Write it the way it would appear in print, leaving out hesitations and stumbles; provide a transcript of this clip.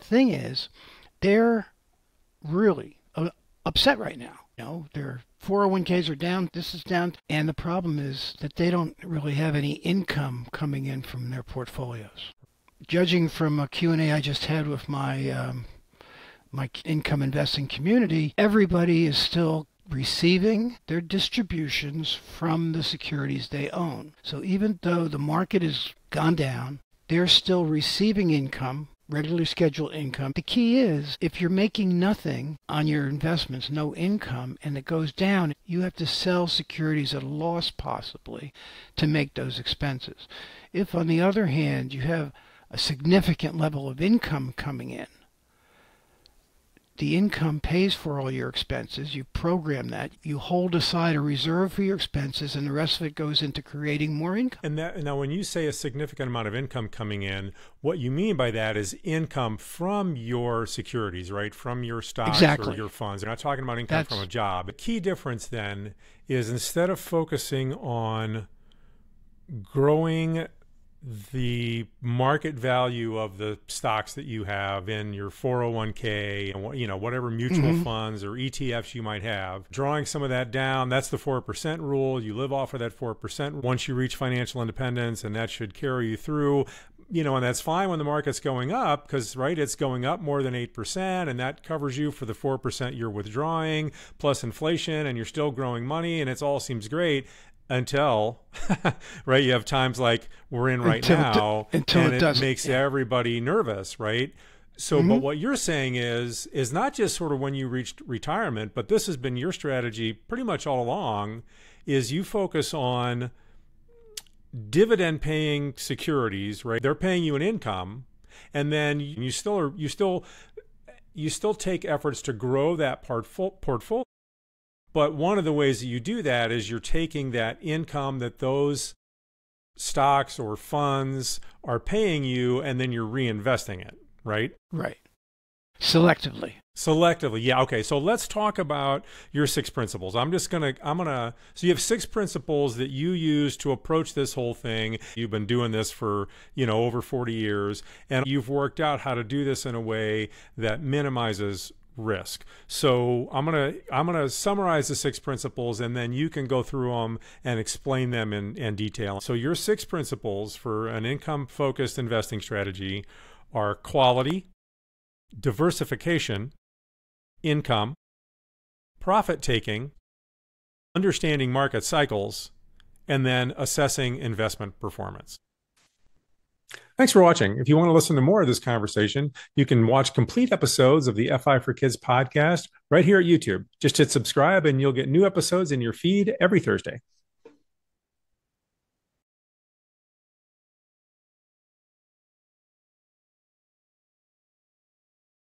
thing is, they're really upset right now. Their 401ks are down, this is down, and the problem is that they don't really have any income coming in from their portfolios. Judging from a Q&A I just had with my income investing community, everybody is still receiving their distributions from the securities they own. So even though the market has gone down, they're still receiving income, regularly scheduled income. The key is, if you're making nothing on your investments, no income, and it goes down, you have to sell securities at a loss possibly to make those expenses. If, on the other hand, you have a significant level of income coming in, the income pays for all your expenses. You program that. You hold aside a reserve for your expenses, and the rest of it goes into creating more income. And that, now, when you say a significant amount of income coming in, what you mean by that is income from your securities, right? From your stocks or your funds. You're not talking about income from a job. The key difference then is, instead of focusing on growing the market value of the stocks that you have in your 401k and whatever mutual funds or ETFs you might have, drawing some of that down, that's the 4% rule. You live off of that 4% once you reach financial independence, and that should carry you through. And that's fine when the market's going up, because, right, it's going up more than 8%, and that covers you for the 4% you're withdrawing, plus inflation, and you're still growing money, and it all seems great. Until, right, you have times like we're in right now, and it makes everybody nervous, right? So, but what you're saying is not just sort of when you reached retirement, but this has been your strategy pretty much all along, is you focus on dividend paying securities, right? They're paying you an income, and then you still take efforts to grow that portfolio. But one of the ways that you do that is you're taking that income that those stocks or funds are paying you, and then you're reinvesting it, right? Right. Selectively. Yeah. Okay. So let's talk about your 6 principles. So you have 6 principles that you use to approach this whole thing. You've been doing this for, over 40 years, and you've worked out how to do this in a way that minimizes risk. So I'm gonna summarize the 6 principles, and then you can go through them and explain them in detail. So your 6 principles for an income-focused investing strategy are quality, diversification, income, profit-taking, understanding market cycles, and then assessing investment performance. Thanks for watching. If you want to listen to more of this conversation, you can watch complete episodes of the FI for Kids podcast right here at YouTube. Just hit subscribe, and you'll get new episodes in your feed every Thursday.